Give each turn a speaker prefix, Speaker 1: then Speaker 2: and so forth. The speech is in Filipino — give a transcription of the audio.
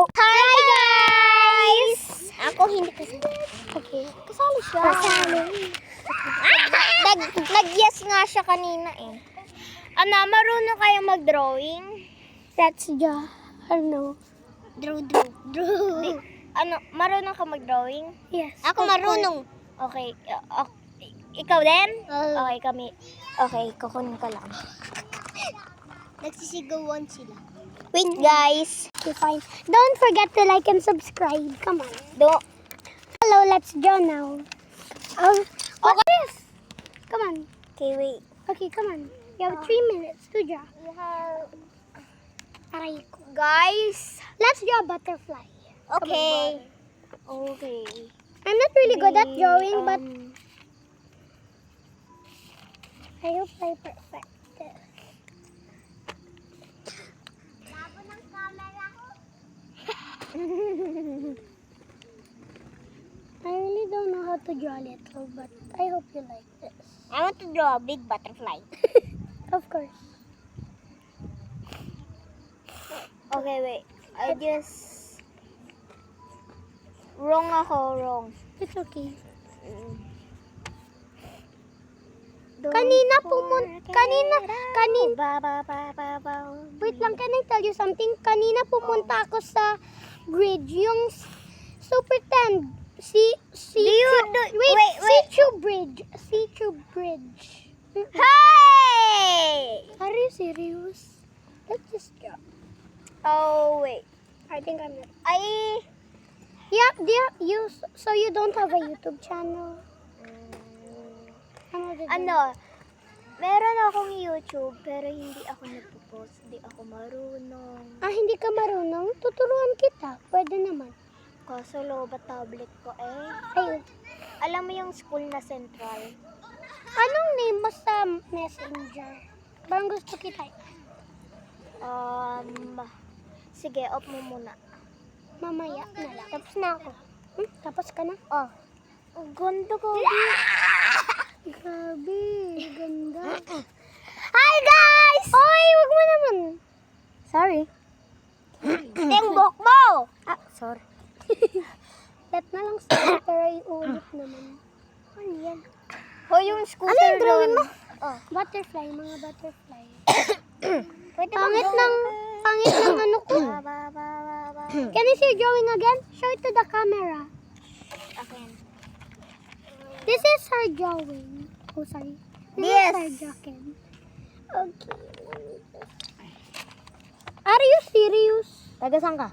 Speaker 1: Oh. Hi guys! Ako hindi kasali. Okay. Kasali siya. Nag-yes nga siya kanina eh. Marunong kayong mag-drawing?
Speaker 2: That's the, ano?
Speaker 1: Draw. Marunong ka mag-drawing?
Speaker 2: Yes.
Speaker 1: Ako marunong. Okay. Ikaw din? Okay, kami. Okay, kukunin ko lang. Nagsisigawan sila. Wait, guys.
Speaker 2: Okay, fine. Don't forget to like and subscribe. Come on. Hello, let's draw now. What is? Come on.
Speaker 1: Okay, wait.
Speaker 2: Okay, come on. You have 3 minutes to draw. Aray ko.
Speaker 1: Guys.
Speaker 2: Let's draw a butterfly.
Speaker 1: Okay. Okay.
Speaker 2: I'm not really good at drawing, but I hope I perfect it. I really don't know how to draw little, but I hope you like this.
Speaker 1: I want to draw a big butterfly.
Speaker 2: Of course.
Speaker 1: Okay, wait. I just... Wrong.
Speaker 2: It's okay. Kanina. Wait lang, can I tell you something? Kanina pumunta ako sa bridge, yung super tend. C-Tube Bridge.
Speaker 1: Hey!
Speaker 2: Are you serious? Let's just draw.
Speaker 1: Oh, wait.
Speaker 2: I think I'm not.
Speaker 1: Yeah,
Speaker 2: So you don't have a YouTube channel?
Speaker 1: meron akong YouTube, pero hindi ako nagpo-post. Hindi ako marunong.
Speaker 2: Hindi ka marunong? Tuturuan kita. Pwede naman.
Speaker 1: Kaso lobat tablet ko eh.
Speaker 2: Ayun.
Speaker 1: Alam mo yung school na central?
Speaker 2: Anong name mo sa Messenger? Parang gusto kita.
Speaker 1: Sige, off mo muna.
Speaker 2: Mamaya na lang. Tapos na ako. Tapos ka na?
Speaker 1: Oh. Ang ganda ko.
Speaker 2: Grabe, ganda.
Speaker 1: Hi guys!
Speaker 2: Oy, wag mo naman.
Speaker 1: Sorry. Tingbok mo!
Speaker 2: Sorry. Let na lang sa pero iulit naman.
Speaker 1: Ano yan? Yung scooter.
Speaker 2: Ano yung drawing mo?
Speaker 1: Oh.
Speaker 2: Butterfly, mga butterfly.
Speaker 1: Pwede
Speaker 2: Pangit ng ano ko. Can you see your drawing again? Show it to the camera.
Speaker 1: Okay.
Speaker 2: This is her drawing. Oh, sorry. This
Speaker 1: Yes.
Speaker 2: is her drawing. Okay. Are you serious?
Speaker 1: Taga saan ka?